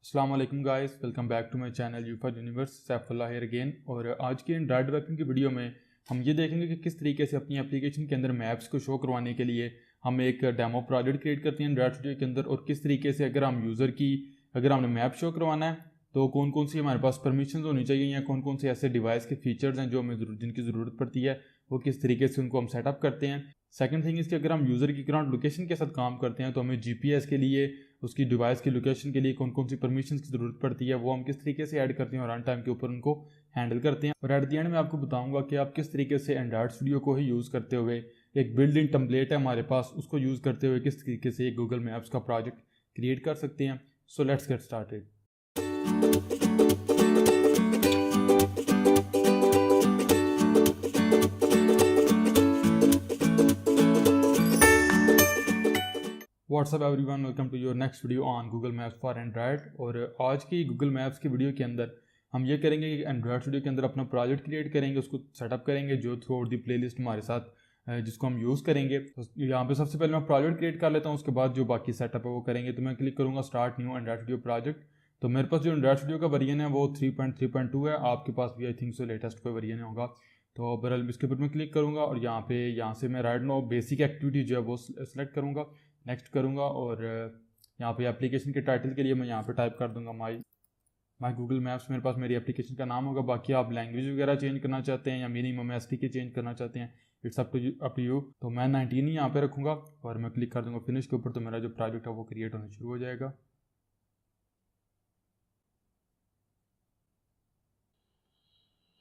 अस्सलाम वालेकुम guys, welcome back to my channel यूफा यूनिवर्स। Saifullah here again. और आज की एंड्रॉयड डेवलपिंग की वीडियो में हम ये देखेंगे कि किस तरीके से अपनी एप्लीकेशन के अंदर मैप्स को शो करवाने के लिए हम एक डेमो प्रोजेक्ट क्रिएट करते हैं एंड्रॉयड स्टूडियो के अंदर, और किस तरीके से अगर हमने मैप शो करवाना है तो कौन कौन सी हमारे पास परमिशन होनी चाहिए या कौन कौन से ऐसे डिवाइस के फीचर्स हैं जो हमें जिनकी ज़रूरत पड़ती है, वो किस तरीके से उनको हम सेटअप करते हैं। सेकंड थिंग इसके अगर हम यूज़र की ग्राउंड लोकेशन के साथ काम करते हैं तो हमें जीपीएस के लिए, उसकी डिवाइस की लोकेशन के लिए कौन कौन सी परमिशन की ज़रूरत पड़ती है, वो हम किस तरीके से ऐड करते हैं और रन टाइम के ऊपर उनको हैंडल करते हैं। और एट द एंड में आपको बताऊंगा कि आप किस तरीके से एंड्रॉयड स्टूडियो को ही यूज़ करते हुए, एक बिल्ड इन टेम्पलेट है हमारे पास, उसको यूज़ करते हुए किस तरीके से एक गूगल मैप्स का प्रोजेक्ट क्रिएट कर सकते हैं। So let's get started. What's up everyone, welcome to your next video on Google Maps for Android. और आज की गूगल मैप्स की वीडियो के अंदर हम ये करेंगे कि एंड्रॉयड स्टूडियो के अंदर अपना प्रोजेक्ट क्रिएट करेंगे, उसको सेटअप करेंगे जो थ्रू आउट दी प्लेलिस्ट हमारे साथ जिसको हम यूज़ करेंगे। तो यहाँ पे सबसे पहले मैं प्रोजेक्ट क्रिएट कर लेता हूँ, उसके बाद जो बाकी सेटअप है वो करेंगे। तो मैं क्लिक करूँगा start new Android studio project. तो मेरे पास जो एंड्रॉयड स्टूडियो का वर्जन है वो 3.3.2 है, आपके पास भी आई थिंक सो लेटेस्ट कोई वर्जन होगा। तो बहरहाल इसके ऊपर मैं क्लिक करूँगा और यहाँ से मैं राइट नाउ बेसिक एक्टिविटी जो है वो सेलेक्ट करूँगा, नेक्स्ट करूँगा। और यहाँ पे एप्लीकेशन के टाइटल के लिए मैं यहाँ पे टाइप कर दूँगा माई गूगल मैप्स। मेरे पास मेरी एप्लीकेशन का नाम होगा। बाकी आप लैंग्वेज वगैरह चेंज करना चाहते हैं या मिनिमम एसटीके चेंज करना चाहते हैं, इट्स अप टू यू। तो मैं 19 ही यहाँ पे रखूँगा और मैं क्लिक कर दूँगा फिनिश के ऊपर। तो मेरा जो प्रोजेक्ट है वो क्रिएट होना शुरू हो जाएगा।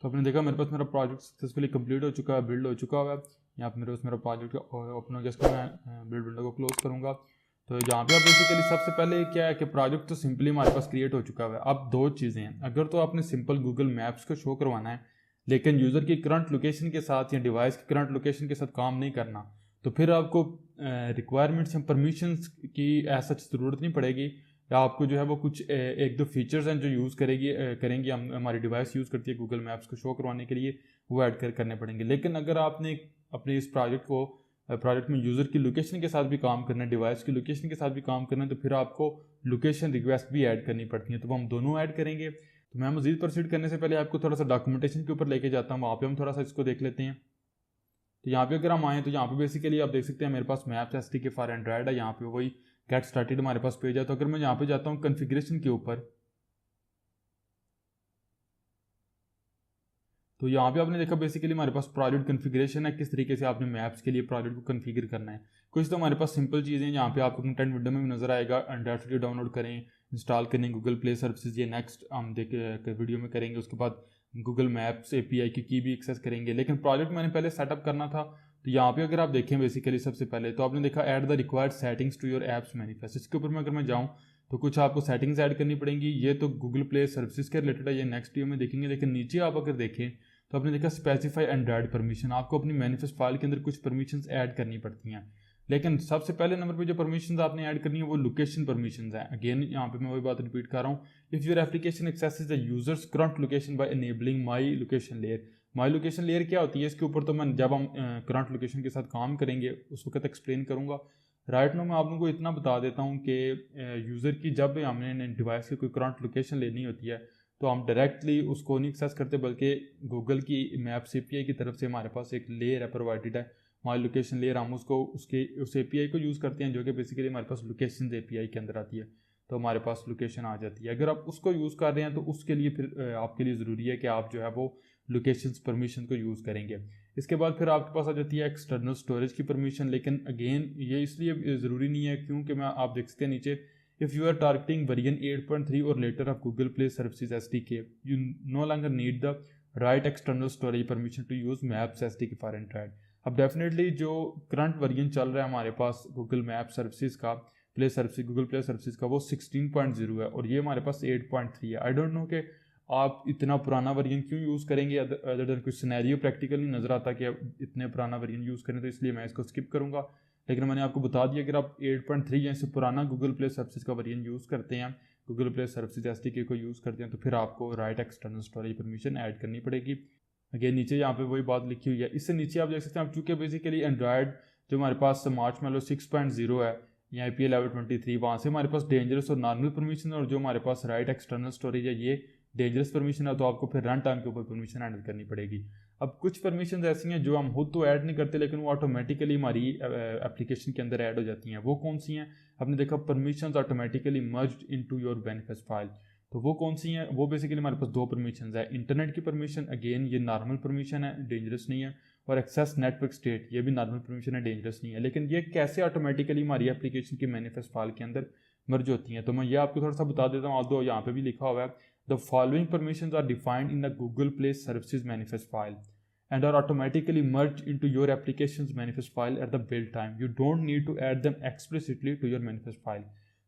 तो आपने देखा मेरे पास मेरा प्रोजेक्ट सक्सेसफुली कंप्लीट हो चुका है, बिल्ड हो चुका हुआ है। यहाँ पे मेरे पास मेरा प्रोजेक्ट ओपन हो गया। इसको मैं बिल्ड विंडो को क्लोज करूँगा। तो यहाँ पे आप बेसिकली सबसे पहले क्या है कि प्रोजेक्ट तो सिंपली हमारे पास क्रिएट हो चुका है। अब दो चीज़ें हैं, अगर तो आपने सिंपल गूगल मैप्स को शो करवाना है लेकिन यूज़र की करंट लोकेशन के साथ या डिवाइस की करंट लोकेशन के साथ काम नहीं करना, तो फिर आपको रिक्वायरमेंट्स या परमिशंस की ऐसा ज़रूरत नहीं पड़ेगी। या आपको जो है वो कुछ एक दो फीचर्स हैं जो यूज़ करेंगे हम, हमारी डिवाइस यूज़ करती है गूगल मैप्स को शो करवाने के लिए, वो ऐड करने पड़ेंगे। लेकिन अगर आपने अपने इस प्रोजेक्ट में यूज़र की लोकेशन के साथ भी काम करना है, डिवाइस की लोकेशन के साथ भी काम करना है, तो फिर आपको लोकेशन रिक्वेस्ट भी ऐड करनी पड़ती है। तो वो हम दोनों ऐड करेंगे। तो मैं मज़ीद प्रोसीड करने से पहले आपको थोड़ा सा डॉक्यूमेंटेशन के ऊपर लेके जाता हूँ, वहाँ पे हम थोड़ा सा इसको देख लेते हैं। तो यहाँ पे अगर हम आएँ तो यहाँ पे बेसिकली आप देख सकते हैं मेरे पास मैप्स एसटीके फॉर एंड्रॉयड है। यहाँ पे वही गेट स्टार्टेड हमारे पास पेज है। तो अगर मैं यहाँ पे जाता हूँ कॉन्फ़िगरेशन के ऊपर, तो यहाँ पे आपने देखा बेसिकली हमारे पास प्रोजेक्ट कॉन्फ़िगरेशन है, किस तरीके से आपने मैप्स के लिए प्रोजेक्ट को कॉन्फ़िगर करना है। कुछ तो हमारे पास सिंपल चीज़ें हैं, यहाँ पे आपको कंटेंट विंडो में भी नजर आएगा। एंड्रॉयड स्टूडियो डाउनलोड करें, इंस्टॉल करें गूगल प्ले सर्विसेज, ये नेक्स्ट हम वीडियो में करेंगे। उसके बाद गूगल मैप्स एपीआई की भी एक्सेस करेंगे। लेकिन प्रोजेक्ट मैंने पहले सेटअप करना था। तो यहाँ पे अगर आप देखें बेसिकली सबसे पहले तो आपने देखा add the required settings to your apps manifest. इसके ऊपर में अगर मैं जाऊँ तो कुछ आपको सेटिंग्स ऐड करनी पड़ेंगी। ये तो गूगल प्ले सर्विसेज के रिलेटेड है, ये नेक्स्ट वीडियो में देखेंगे। लेकिन नीचे आप अगर देखें तो आपने देखा स्पेसिफाई एंड्रॉयड परमिशन, आपको अपनी मैनिफेस्ट फाइल के अंदर कुछ परमिशंस ऐड करनी पड़ती हैं। लेकिन सबसे पहले नंबर पे जो परमिशंस आपने ऐड करनी है वो लोकेशन परमिशंस हैं। अगेन यहाँ पे मैं वही बात रिपीट कर रहा हूँ, if your application axes the users current location bye enabling my location layer. My location layer क्या होती है, इसके ऊपर तो मैं जब हम करंट लोकेशन के साथ काम करेंगे उस वक्त एक्सप्लेन करूँगा। राइट नो मैं आप लोगों को इतना बता देता हूँ कि यूज़र की जब हमने डिवाइस की कोई करंट लोकेशन लेनी होती है तो हम डायरेक्टली उसको नहीं एक्सेस करते, बल्कि गूगल की मैप्स एपीआई की तरफ से हमारे पास एक लेयर है प्रोवाइडेड है, माई लोकेशन लेयर। हम उसको उस एपीआई को यूज़ करते हैं जो कि बेसिकली हमारे पास लोकेशन एपीआई के अंदर आती है। तो हमारे पास लोकेशन आ जाती है। अगर आप उसको यूज़ कर रहे हैं तो उसके लिए फिर आपके लिए ज़रूरी है कि आप जो है वो लोकेशन परमिशन को यूज़ करेंगे। इसके बाद फिर आपके पास आ जाती है एक्सटर्नल स्टोरेज की परमिशन। लेकिन अगेन ये इसलिए ज़रूरी नहीं है क्योंकि आप देख सकते हैं नीचे, if you are targeting version 8.3 or later of Google Play Services SDK, you no longer need the right external storage permission to use Maps SDK for Android। अब डेफिनेटली जो करंट वर्जन चल रहा है हमारे पास गूगल मैप सर्विसेज का, Google Play services का, वो 16.0 है और ये हमारे पास 8.3 है। आई डोंट नो कि आप इतना पुराना वर्जन क्यों यूज़ करेंगे, अदर देन कुछ सिनेरियो प्रैक्टिकल नहीं नज़र आता कि आप इतने पुराना वर्जन यूज़ करें, तो इसलिए मैं इसको स्किप करूँगा। लेकिन मैंने आपको बता दिया अगर आप 8.3 या इससे पुराना गूगल प्ले सर्विसेज का वर्जन यूज़ करते हैं, गूगल प्ले सर्विसेज एसडीके को यूज़ करते हैं, तो फिर आपको right external storage permission add करनी पड़ेगी। अगेन नीचे यहाँ पे वही बात लिखी हुई है। इससे नीचे आप देख सकते हैं, आप चूँकि बेसिकली एंड्रॉयड जो हमारे पास मार्शमैलो 6.0 है, या IP लेवल 23, वहाँ से हमारे पास डेंजरस और नॉर्मल परमिशन, और जो हमारे पास राइट एक्सटर्नल स्टोरेज है ये डेंजरस परमिशन है, तो आपको फिर रन टाइम के ऊपर परमिशन हैंडल करनी पड़ेगी। अब कुछ परमिशन ऐसी हैं जो हम खुद तो ऐड नहीं करते, लेकिन वो ऑटोमेटिकली हमारी एप्लीकेशन के अंदर ऐड हो जाती हैं। वो कौन सी हैं? आपने देखा permissions automatically merged into your manifest file, तो वो कौन सी हैं? वो बेसिकली हमारे पास दो परमिशंस है। इंटरनेट की परमिशन, अगेन ये नॉर्मल परमिशन है, डेंजरस नहीं है, और एक्सेस नेटवर्क स्टेट, ये भी नॉर्मल परमिशन है, डेंजरस नहीं है। लेकिन ये कैसे ऑटोमेटिकली हमारी एप्लीकेशन की मैनिफेस्ट फाइल के अंदर मर्ज होती हैं, तो मैं ये आपको थोड़ा सा बता देता हूँ। ऑल्दो यहाँ पे भी लिखा हुआ है, the following permissions are defined in the Google Play services manifest file and are automatically merged into your application's manifest file at the build time. You don't need to add them explicitly to your manifest file.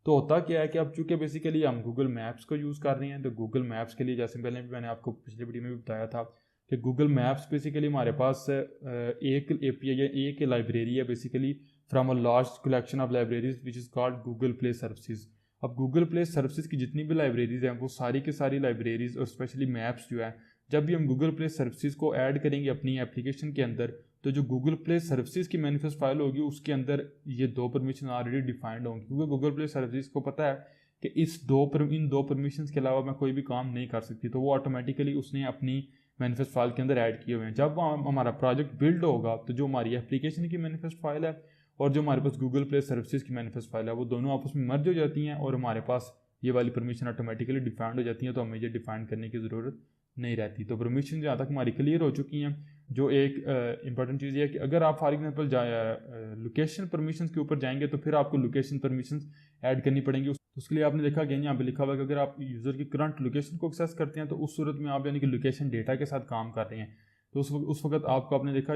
तो होता क्या है कि अब चूंकि basically हम Google maps को use कर रहे हैं, तो गूगल मैप्स के लिए जैसे पहले भी मैंने आपको पिछले वीडियो में भी बताया था कि गूगल मैप्स बेसिकली हमारे पास एक API या एक लाइब्रेरी है basically from a large collection of libraries which is called Google Play services. अब गूगल प्ले सर्विसेज की जितनी भी लाइब्रेरीज हैं वो सारी की सारी लाइब्रेरीज और स्पेशली मैप्स जो है, जब भी हम गूगल प्ले सर्विसेज को ऐड करेंगे अपनी एप्लीकेशन के अंदर, तो जो गूगल प्ले सर्विसेज की मैनिफेस्ट फाइल होगी उसके अंदर ये दो परमिशन ऑलरेडी डिफाइंड होंगी, क्योंकि गूगल प्ले सर्विसेज को पता है कि इन दो परमिशन के अलावा मैं कोई भी काम नहीं कर सकती, तो वो ऑटोमेटिकली उसने अपनी मैनिफेस्ट फाइल के अंदर ऐड किए हुए हैं। जब हमारा प्रोजेक्ट बिल्ड होगा तो जो हमारी एप्लीकेशन की मैनिफेस्ट फाइल है और जो हमारे पास गूगल प्ले सर्विसेज की मैनिफेस्ट फाइल है वो दोनों आपस में मर्ज हो जाती हैं, और हमारे पास ये वाली परमिशन ऑटोमेटिकली डिफाइंड हो जाती है, तो हमें ये डिफाइन करने की ज़रूरत नहीं रहती। तो परमिशन जहाँ तक हमारी क्लियर हो चुकी हैं। जो एक इंपॉर्टेंट चीज़ ये है कि अगर आप फॉर एग्जांपल लोकेशन परमिशन के ऊपर जाएंगे तो फिर आपको लोकेशन परमिशन ऐड करनी पड़ेंगी। उसके लिए आपने देखा अगेन यहाँ पे लिखा हुआ है कि अगर आप यूज़र की करंट लोकेशन को एक्सेस करते हैं तो उस सूरत में आप यानी कि लोकेशन डेटा के साथ काम कर रहे हैं, तो उस वक्त आपको आपने देखा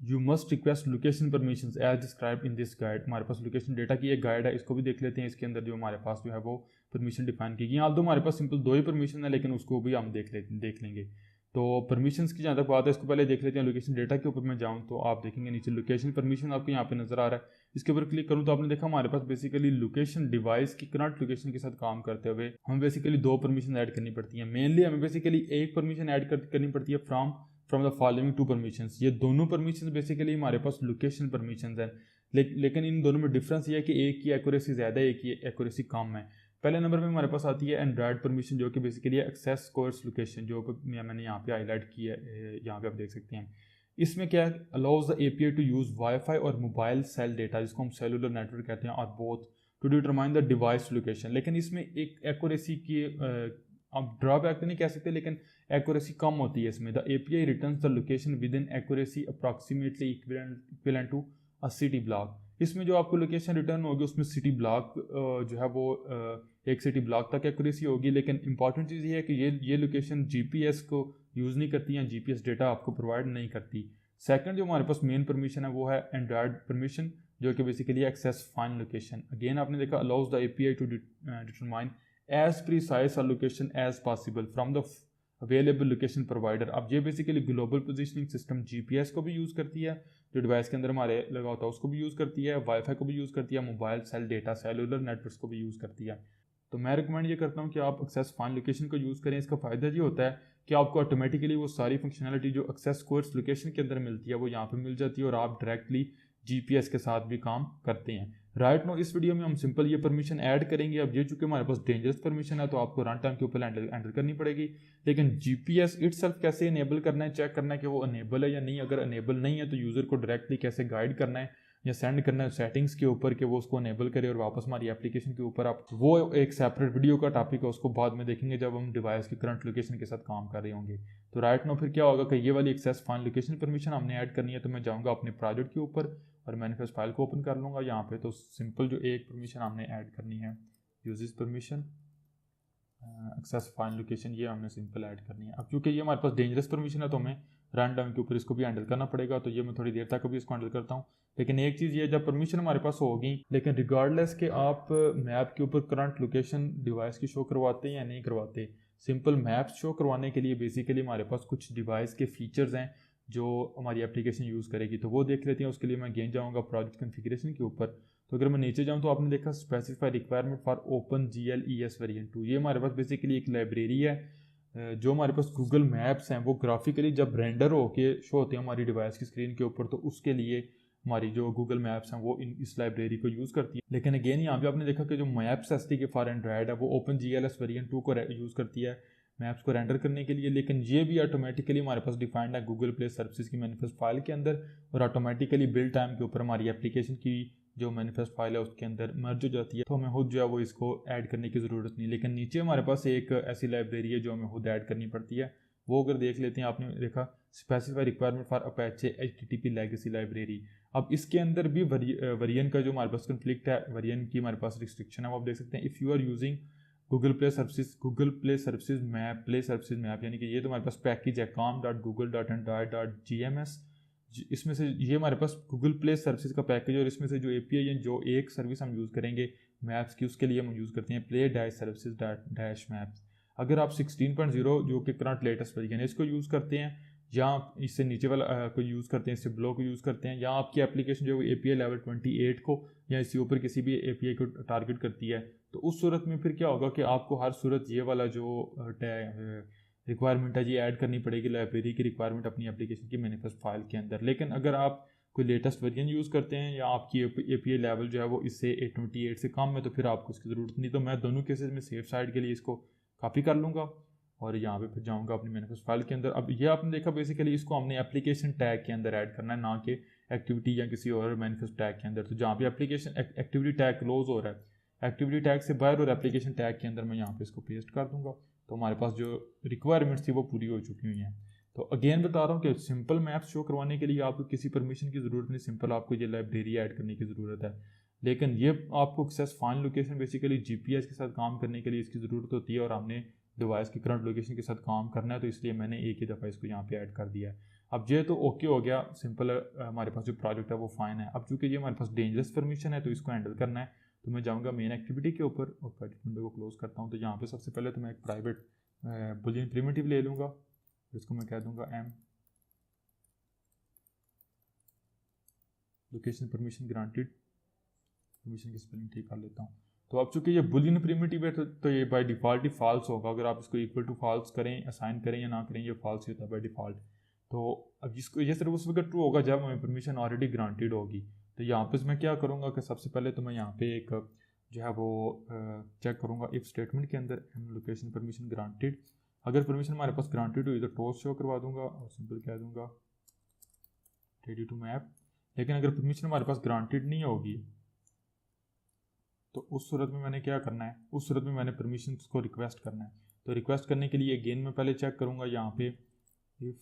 you must request location permission as describe in this guide. हमारे पास लोकेशन डेटा की एक गाइड है, इसको भी देख लेते हैं। इसके अंदर जो हमारे पास जो है वो परमिशन डिफाइन की गई। यहाँ तो हमारे पास सिंपल दो ही परमिशन है, लेकिन उसको भी हम देख लेंगे। तो परमिशंस की जहाँ तक बात है इसको पहले देख लेते हैं। लोकेशन डेटा के ऊपर मैं जाऊँ तो आप देखेंगे नीचे लोकेशन परमिशन आपको यहाँ पे नजर आ रहा है। इसके ऊपर क्लिक करूँ तो आपने देखा हमारे पास बेसिकली लोकेशन डिवाइस की करंट लोकेशन के साथ काम करते हुए हमें बेसिकली दो परमिशन ऐड करनी पड़ती है। मेनली हमें बेसिकली एक परमिशन ऐड करनी पड़ती है from the following two permissions. ये दोनों परमिशंस बेसिकली हमारे पास लोकेशन परमिशंस हैं, लेकिन इन दोनों में डिफरेंस ये है कि एक की एक्यूरेसी ज़्यादा है, एक की एक्यूरेसी कम है। पहले नंबर पे हमारे पास आती है एंड्रॉयड परमिशन, जो कि बेसिकली एक्सेस कोर्स लोकेशन, जो मैंने यहाँ पे हाईलाइट की है, यहाँ पे आप देख सकते हैं। इसमें क्या है, allows the API to use wifi और मोबाइल सेल डेटा, जिसको हम सेलुलर नेटवर्क कहते हैं, और both to determine the device location. लेकिन इसमें एक एक्यूरेसी की आप ड्रॉबैक तो नहीं कह सकते, लेकिन एक्यूरेसी कम होती है इसमें। The API returns the location with in accuracy approximately equivalent to a city block. इसमें जो आपको लोकेशन रिटर्न होगी उसमें सिटी ब्लॉक जो है वो एक सिटी ब्लॉक तक एक्यूरेसी होगी। लेकिन इंपॉर्टेंट चीज़ ये है कि ये लोकेशन GPS को यूज़ नहीं करती हैं, GPS डेटा आपको प्रोवाइड नहीं करती। सेकंड जो हमारे पास मेन परमिशन है वो है एंड्रॉयड परमिशन, जो कि basically access fine location. Again आपने देखा allows the API to determine as precise location as possible from the available location provider. अब ये basically global positioning system GPS को भी यूज़ करती है, जो डिवाइस के अंदर हमारे लगा होता है उसको भी यूज़ करती है, वाईफाई को भी यूज़ करती है, mobile cell data cellular networks को भी यूज़ करती है। तो मैं रिकमेंड ये करता हूँ कि आप एक्सेस फाइन लोकेशन को यूज़ करें। इसका फ़ायदा ये होता है कि आपको ऑटोमेटिकली वो सारी फंक्शनलिटी जो एक्सेस कोर्स लोकेशन के अंदर मिलती है वो यहाँ पे मिल जाती है, और आप डायरेक्टली GPS के साथ भी काम करते हैं। राइट नो इस वीडियो में हम सिंपल ये परमिशन ऐड करेंगे। अब ये चूंकि हमारे पास डेंजरस परमिशन है तो आपको रन टाइम के ऊपर हैंडल करनी पड़ेगी, लेकिन GPS इटसेल्फ कैसे इनेबल करना है, चेक करना है कि वो अनेबल है या नहीं। अगर अनेबल नहीं है तो यूज़र को डायरेक्टली कैसे गाइड करना है या सेंड करना है सेटिंग्स के ऊपर कि वो उसको अनेबल करे और वापस हमारी एप्लीकेशन के ऊपर आप वो एक सेपरेट वीडियो का टॉपिक है, उसको बाद में देखेंगे जब हम डिवाइस की करंट लोकेशन के साथ काम कर रहे होंगे। तो राइट नो फिर क्या होगा कि ये वाली एक्सेस फाइन लोकेशन परमिशन हमने ऐड करनी है, तो मैं जाऊँगा अपने प्रोजेक्ट के ऊपर और मैनिफेस्ट फाइल को ओपन कर लूँगा यहाँ पे। तो सिंपल जो एक परमिशन हमने ऐड करनी है uses permission access file location, ये हमने सिंपल ऐड करनी है। अब क्योंकि ये हमारे पास डेंजरस परमिशन है तो हमें रन टाइम के ऊपर इसको भी हैंडल करना पड़ेगा, तो ये मैं थोड़ी देर तक अभी इसको हैंडल करता हूँ। लेकिन एक चीज़ ये, जब परमिशन हमारे पास होगी, लेकिन रिगार्डलेस के आप मैप के ऊपर करंट लोकेशन डिवाइस की शो करवाते हैं या नहीं करवाते, सिंपल मैप्स शो करवाने के लिए बेसिकली हमारे पास कुछ डिवाइस के फीचर्स हैं जो हमारी एप्लीकेशन यूज़ करेगी, तो वो देख लेते हैं। उसके लिए मैं अगेन जाऊँगा प्रोजेक्ट कॉन्फ़िगरेशन के ऊपर। तो अगर मैं नीचे जाऊँ तो आपने देखा specify requirement for OpenGL ES variant 2। ये हमारे पास बेसिकली एक लाइब्रेरी है जो हमारे पास गूगल मैप्स हैं वो ग्राफिकली जब रेंडर होके शो होते हैं हमारी डिवाइस की स्क्रीन के ऊपर, तो उसके लिए हमारी जो गूगल मैप्स हैं वो इस लाइब्रेरी को यूज़ करती है। लेकिन अगेन यहाँ पे आपने देखा कि जो मैप्स SDK फॉर एंड्रॉयड है वो OpenGL वर्जन 2 को यूज़ करती है मैप्स को रेंडर करने के लिए, लेकिन ये भी ऑटोमेटिकली हमारे पास डिफाइंड है गूगल प्ले सर्विसेज की मैनिफेस्ट फाइल के अंदर, और ऑटोमेटिकली बिल्ड टाइम के ऊपर हमारी एप्लीकेशन की जो मैनिफेस्ट फाइल है उसके अंदर मर्ज हो जाती है। तो हमें खुद जो है वो इसको ऐड करने की ज़रूरत नहीं। लेकिन नीचे हमारे पास एक ऐसी लाइब्रेरी है जो हमें खुद ऐड करनी पड़ती है, वो अगर देख लेते हैं, आपने देखा specify requirement for Apache HTTP legacy library. अब इसके अंदर भी वेरिएंट का जो हमारे पास कन्फ्लिक्ट है, वेरिएंट की हमारे पास रिस्ट्रिक्शन है, वो आप देख सकते हैं। If you are using Google Play services map यानी कि ये तो हमारे पास पैकेज है com.google.android.gms, इसमें से ये हमारे पास गूगल प्ले सर्विसेज का पैकेज है, और इसमें से जो API है जो एक सर्विस हम यूज़ करेंगे मैप्स की, उसके लिए हम यूज़ करते हैं play-services-maps। अगर आप 16.0 जो कि करंट लेटेस्ट वर्जन है इसको यूज़ करते हैं, या इससे नीचे वाला को यूज़ करते हैं, इससे ब्लो को यूज़ करते हैं, या आपकी एप्लीकेशन जो है API लेवल 28 को या इसके ऊपर किसी भी API को टारगेट करती है, तो उस सूरत में फिर क्या होगा कि आपको हर सूरत ये वाला जो रिक्वायरमेंट है ये ऐड करनी पड़ेगी, लाइब्रेरी की रिक्वायरमेंट अपनी एप्लीकेशन की मैनिफेस्ट फाइल के अंदर। लेकिन अगर आप कोई लेटेस्ट वर्जन यूज़ करते हैं या आपकी API लेवल जो है वो इससे 28 से कम है, तो फिर आपको इसकी ज़रूरत नहीं। तो मैं दोनों केसेस में सेफ साइड के लिए इसको कॉपी कर लूँगा और यहाँ पे फिर जाऊँगा अपनी मैनिफेस्ट फाइल के अंदर। अब ये आपने देखा बेसिकली इसको हमने एप्लीकेशन टैग के अंदर ऐड करना है, ना कि एक्टिविटी या किसी और मैनिफेस्ट टैग के अंदर। तो जहाँ पे एप्लीकेशन एक्टिविटी टैग क्लोज हो रहा है, एक्टिविटी टैग से बाहर और एप्लीकेशन टैग के अंदर मैं यहाँ पे इसको पेस्ट कर दूँगा। तो हमारे पास जो रिक्वायरमेंट्स थी वो पूरी हो चुकी हुई हैं। तो अगेन बता रहा हूँ कि सिंपल मैप्स शो करवाने के लिए आपको किसी परमिशन की ज़रूरत नहीं, सिंपल आपको ये लाइब्रेरी ऐड करने की ज़रूरत है। लेकिन ये आपको access fine location basically GPS के साथ काम करने के लिए इसकी ज़रूरत होती है, और हमने डिवाइस की करंट लोकेशन के साथ काम करना है, तो इसलिए मैंने एक ही दफ़ा इसको यहाँ पे ऐड कर दिया है। अब ये तो ओके हो गया, सिंपल हमारे पास जो प्रोजेक्ट है वो फाइन है। अब चूँकि ये हमारे पास डेंजरस परमिशन है तो इसको हैंडल करना है, तो मैं जाऊँगा मेन एक्टिविटी के ऊपर और प्राइवेट विंडो को क्लोज करता हूँ। तो यहाँ पे सबसे पहले तो मैं एक प्राइवेट बुलियन प्रिमिटिव ले लूँगा, इसको मैं कह दूँगा M location permission granted, permission की स्पेलिंग ठीक कर लेता हूँ। तो अब चूंकि ये बुलियन प्रिमिटिव है तो ये बाय डिफ़ॉल्ट ही फॉल्स होगा। अगर आप इसको इक्वल टू फॉल्स करें, असाइन करें या ना करें, ये फॉल्स ही होता है बाय डिफ़ॉल्ट। तो अब इसको ये सिर्फ उस वक्त ट्रू होगा जब हमें परमिशन ऑलरेडी ग्रांटेड होगी। तो यहाँ पे मैं क्या करूँगा कि सबसे पहले तो मैं यहाँ पे एक जो है वो चेक करूँगा इफ़ स्टेटमेंट के अंदर M लोकेशन परमिशन ग्रांटेड। अगर परमिशन हमारे पास ग्रांटेड हुई तो टोस्ट शो करवा दूंगा और सिंपल कह दूंगा रेडी टू मैप। लेकिन अगर परमिशन हमारे पास ग्रांटेड नहीं होगी तो उस सूरत में मैंने क्या करना है, उस सूरत में मैंने परमिशन को रिक्वेस्ट करना है। तो रिक्वेस्ट करने के लिए अगेन मैं पहले चेक करूँगा यहाँ पे if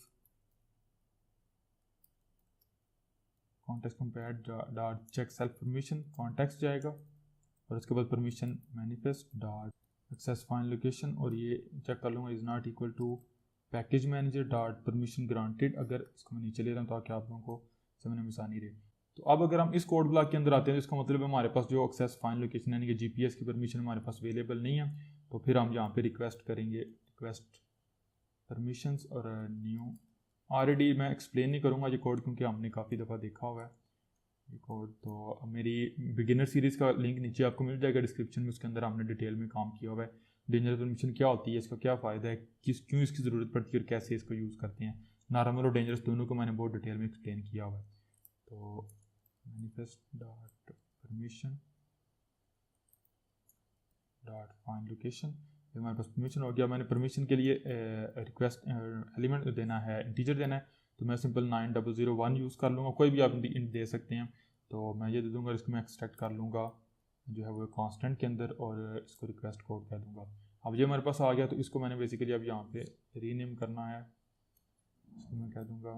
context compare dot check self permission context जाएगा, और उसके बाद permission manifest dot access fine location, और ये चेक कर लूँगा is not equal to package manager dot permission granted. अगर इसको मैं नीचे ले रहा हूँ ताकि आप लोगों को समझने में आसानी रहे। तो अब अगर हम इस कोड ब्लॉक के अंदर आते हैं तो इसका मतलब है हमारे पास जो एक्सेस फाइन लोकेशन यानी कि GPS की परमिशन हमारे पास अवेलेबल नहीं है। तो फिर हम यहाँ पे रिक्वेस्ट करेंगे रिक्वेस्ट परमिशंस और न्यू। ऑलरेडी मैं एक्सप्लेन नहीं करूँगा ये कोड क्योंकि हमने काफ़ी दफ़ा देखा हुआ है ये कोड। तो मेरी बिगिनर सीरीज़ का लिंक नीचे आपको मिल जाएगा डिस्क्रिप्शन में, उसके अंदर हमने डिटेल में काम किया हुआ है। डेंजरस परमिशन क्या होती है, इसका क्या फ़ायदा है, क्यों इसकी ज़रूरत पड़ती है और कैसे इसको यूज़ करते हैं। नॉर्मल और डेंजरस दोनों को मैंने बहुत डिटेल में एक्सप्लेन किया हुआ है। तो manifest dot permission dot find location, ये हमारे पास परमिशन हो गया। मैंने परमिशन के लिए रिक्वेस्ट एलिमेंट देना है, इंटीजर देना है, तो मैं सिंपल 9001 यूज़ कर लूँगा। कोई भी आप इंट दे सकते हैं, तो मैं ये दे दूँगा। इसको मैं एक्सट्रैक्ट कर लूँगा जो है वो कांस्टेंट के अंदर और इसको रिक्वेस्ट कोड कह दूँगा। अब ये हमारे पास आ गया, तो इसको मैंने बेसिकली अब यहाँ पे रीनेम करना है। इसको मैं कह दूँगा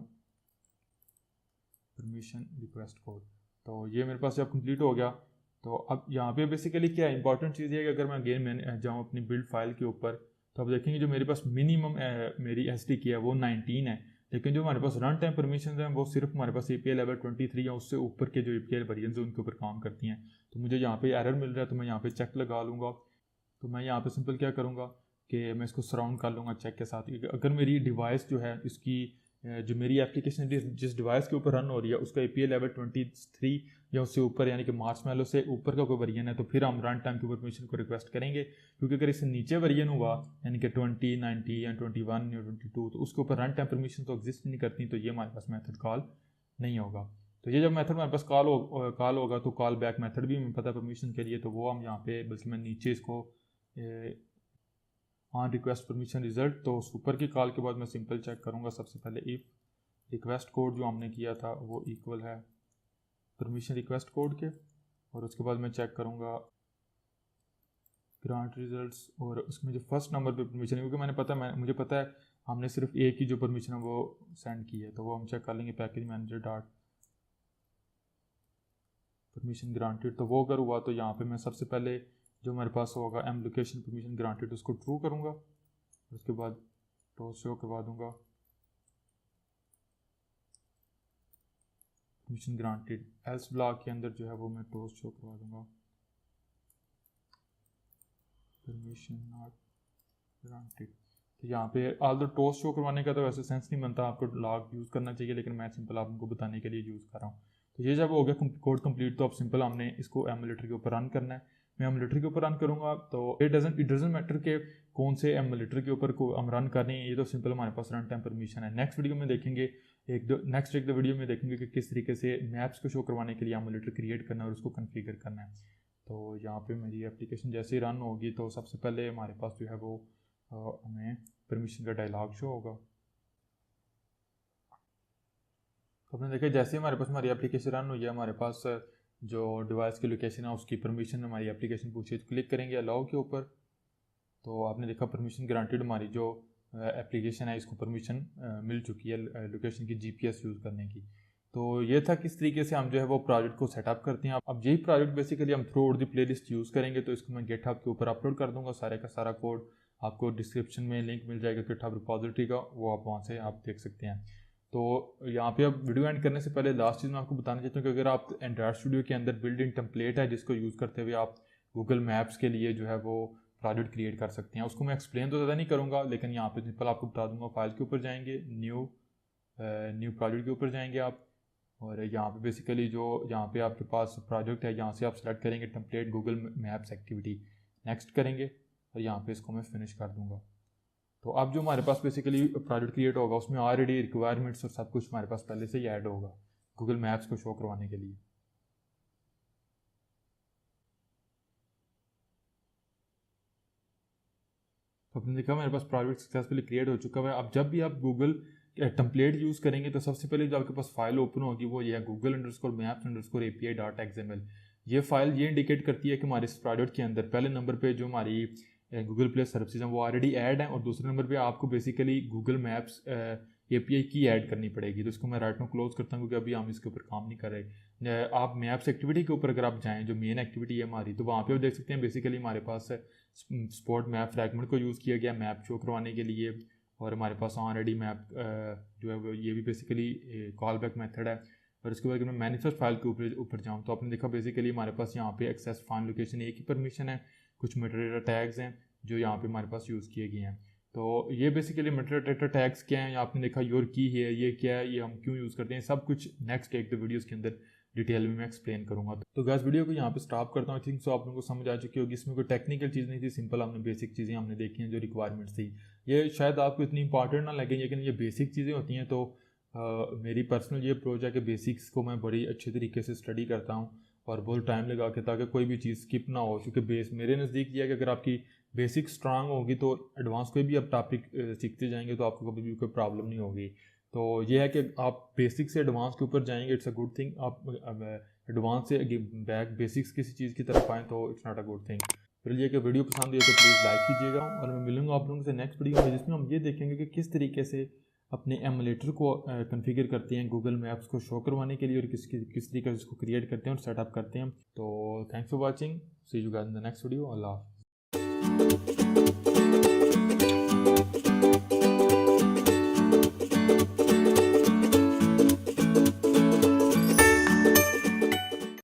परमिशन रिक्वेस्ट कोड। तो ये मेरे पास जब कंप्लीट हो गया, तो अब यहाँ पे बेसिकली क्या इंपॉर्टेंट चीज़ है कि अगर मैं अगेन मैं जाऊँ अपनी बिल्ड फाइल के ऊपर, तो आप देखेंगे जो मेरे पास मिनिमम मेरी SDK है वो 19 है, लेकिन जो हमारे पास रन टाइम परमिशन हैं वो सिर्फ हमारे पास API लेवल 23 या उससे ऊपर के जो API वर्जन है उनके ऊपर काम करती हैं। तो मुझे यहाँ पे एरर मिल रहा है, तो मैं यहाँ पे चेक लगा लूँगा। तो मैं यहाँ पे सिंपल क्या करूँगा कि मैं इसको सराउंड कर लूँगा चेक के साथ। अगर मेरी डिवाइस जो है इसकी जो मेरी एप्लीकेशन जिस डिवाइस के ऊपर रन हो रही है उसका API लेवल 23 या उससे ऊपर यानी कि मार्शमैलो से ऊपर का कोई वर्जन है, तो फिर हम रन टाइम की परमिशन को रिक्वेस्ट करेंगे। क्योंकि अगर इससे नीचे वर्जन हुआ यानी कि 20, 90 या 21 या 22, तो उसके ऊपर रन टाइम परमिशन तो एग्जिस्ट नहीं करती, तो ये हमारे पास मेथड कॉल नहीं होगा। तो ये जब मेथड हमारे पास कॉल होगा तो कॉल बैक मेथड भी हमें पता है परमिशन के लिए, तो वो हम यहाँ पे, बल्कि मैं नीचे इसको ऑन रिक्वेस्ट परमिशन रिजल्ट, तो सुपर की कॉल के बाद मैं सिंपल चेक करूँगा सबसे पहले इफ़ रिक्वेस्ट कोड जो हमने किया था वो इक्वल है परमिशन रिक्वेस्ट कोड के, और उसके बाद मैं चेक करूँगा ग्रांट रिजल्ट्स, और उसमें जो फर्स्ट नंबर पे परमिशन है, क्योंकि मुझे पता है हमने सिर्फ एक ही जो परमिशन है वो सेंड की है, तो वो हम चेक कर लेंगे package manager dot permission granted. तो वो अगर हुआ तो यहाँ पे मैं सबसे पहले जो मेरे पास होगा एम लोकेशन परमिशन ग्रांटेड उसको ट्रू करूँगा, उसके बाद टोस्ट शो करवा दूँगा परमिशन ग्रांटेड, एल्स ब्लॉक के अंदर जो है वो मैं टोस्ट शो करवा दूँगा परमिशन नॉट ग्रांटेड। तो यहाँ पे ऑल द टोस्ट शो करवाने का तो वैसे सेंस नहीं बनता, आपको लॉग यूज़ करना चाहिए, लेकिन मैं सिंपल आपको बताने के लिए यूज़ कर रहा हूँ। तो ये जब हो गया कोड कंप्लीट, तो अब सिंपल हमने इसको एमुलेटर के ऊपर रन करना है। मैं एमुलेटर के ऊपर रन करूँगा, तो इट डजंट मैटर के कौन से एमुलेटर के ऊपर को हम रन कर रहे हैं, ये तो सिंपल हमारे पास रन टाइम परमिशन है। नेक्स्ट वीडियो में देखेंगे नेक्स्ट वीडियो में देखेंगे कि किस तरीके से मैप्स को शो करवाने के लिए एमुलेटर क्रिएट करना है और उसको कन्फिगर करना है। तो यहाँ पे मेरी एप्लीकेशन जैसे ही रन होगी तो सबसे पहले हमारे पास जो है वो हमें परमिशन का डायलॉग शो होगा। तो आपने देखा जैसे ही हमारी एप्लीकेशन रन हुई है, हमारे पास जो डिवाइस की लोकेशन है उसकी परमिशन हमारी एप्लीकेशन पूछे, तो क्लिक करेंगे अलाउ के ऊपर, तो आपने देखा परमिशन ग्रांटेड, हमारी जो एप्लीकेशन है इसको परमिशन मिल चुकी है लोकेशन की जीपीएस यूज़ करने की। तो ये था किस तरीके से हम जो है वो प्रोजेक्ट को सेटअप करते हैं। अब यही प्रोजेक्ट बेसिकली हम through out the playlist use करेंगे, तो इसको मैं गिटहब के ऊपर अपलोड कर दूंगा, सारे का सारा कोड आपको डिस्क्रिप्शन में लिंक मिल जाएगा गिटहब रिपॉजिटरी का, वो आप वहाँ से आप देख सकते हैं। तो यहाँ पे अब वीडियो एंड करने से पहले लास्ट चीज़ मैं आपको बताना चाहता हूँ कि अगर आप एंड्रॉयड स्टूडियो के अंदर बिल्ड इन टेम्पलेट है जिसको यूज़ करते हुए आप गूगल मैप्स के लिए जो है वो प्रोजेक्ट क्रिएट कर सकते हैं, उसको मैं एक्सप्लेन तो ज़्यादा नहीं करूँगा, लेकिन यहाँ पे सिंपल आपको बता दूंगा। फाइल के ऊपर जाएंगे, न्यू प्रोजेक्ट के ऊपर जाएंगे आप, और यहाँ पे बेसिकली जो यहाँ पे आपके पास प्रोजेक्ट है यहाँ से आप सेलेक्ट करेंगे template Google maps activity, next करेंगे और यहाँ पे इसको मैं फिनिश कर दूँगा। तो अब जो हमारे पास बेसिकली प्रोजेक्ट क्रिएट होगा उसमें ऑलरेडी रिक्वायरमेंट्स और सब कुछ हमारे पास पहले से ही ऐड होगा गूगल मैप्स को शो करवाने के लिए। तो आपने देखा मेरे पास प्रोजेक्ट सक्सेसफुली क्रिएट हो चुका है। अब जब भी आप गूगल टेम्पलेट यूज़ करेंगे तो सबसे पहले जो आपके पास फाइल ओपन होगी वो ये है google_maps_api.xml। ये फाइल ये इंडिकेट करती है कि हमारे इस प्रोजेक्ट के अंदर पहले नंबर पे जो हमारी गूगल प्ले सर्विसेज हैं वो ऑलरेडी ऐड हैं, और दूसरे नंबर पे आपको बेसिकली गूगल मैप्स एपीआई की ऐड करनी पड़ेगी। तो इसको मैं राइट नाउ क्लोज करता हूँ क्योंकि अभी हम इसके ऊपर काम नहीं कर रहे। आप मैप्स एक्टिविटी के ऊपर अगर आप जाएँ जो मेन एक्टिविटी है हमारी, तो वहाँ पे आप देख सकते हैं बेसिकली हमारे पास स्पॉट मैप फ्रैगमेंट को यूज़ किया गया मैप शो करवाने के लिए, और हमारे पास ऑलरेडी मैप जो है वो ये भी बेसिकली कॉल बैक मेथड है। और इसके बाद अगर मैं मैनिफेस्ट फाइल के ऊपर जाऊँ तो आपने देखा बेसिकली हमारे पास यहाँ पे एक्सेस फाइल लोकेशन एक ही परमिशन है, कुछ मेटाडेटा टैग्स हैं जो यहाँ पे हमारे पास यूज़ किए गए हैं। तो ये बेसिकली मेटाडेटा टैग्स क्या हैं, आपने देखा योर की है, ये क्या है, ये हम क्यों यूज़ करते हैं, सब कुछ नेक्स्ट एक दो वीडियोज़ के अंदर डिटेल में मैं एक्सप्लेन करूँगा। तो गैस वीडियो को यहाँ पे स्टॉप करता हूँ। आई थिंक सो आप लोगों को समझ आ चुकी होगी, इसमें कोई टेक्निकल चीज़ नहीं थी, सिंपल हमने बेसिक चीज़ें हमने देखी हैं जो रिक्वायरमेंट्स थी। ये शायद आपको इतनी इंपॉर्टेंट ना लगे, लेकिन ये बेसिक चीज़ें होती हैं। तो मेरी पर्सनल ये अप्रोच है कि बेसिक्स को मैं बड़ी अच्छे तरीके से स्टडी करता हूँ और बहुत टाइम लगा के, ताकि कोई भी चीज़ स्किप ना हो। क्योंकि बेस मेरे नज़दीक ये है कि अगर आपकी बेसिक स्ट्रांग होगी तो एडवांस कोई भी आप टॉपिक सीखते जाएंगे तो आपको कभी भी कोई प्रॉब्लम नहीं होगी। तो ये है कि आप बेसिक से एडवांस के ऊपर जाएंगे, इट्स अ गुड थिंग। आप एडवांस से बैक बेसिक्स किसी चीज़ की तरफ आएँ तो it's not a good thing. फिर ये कि वीडियो पसंद हुई तो प्लीज़ लाइक कीजिएगा, और मैं मिलूंगा आप लोगों से नेक्स्ट वीडियो में जिसमें हम ये देखेंगे कि किस तरीके से अपने एमुलेटर को कॉन्फ़िगर करते हैं गूगल मैप्स को शो करवाने के लिए, और किस तरीके से इसको क्रिएट करते हैं और सेटअप करते हैं। तो thanks for watching, see you guys in the next video. अल्लाह हाफ़िज़।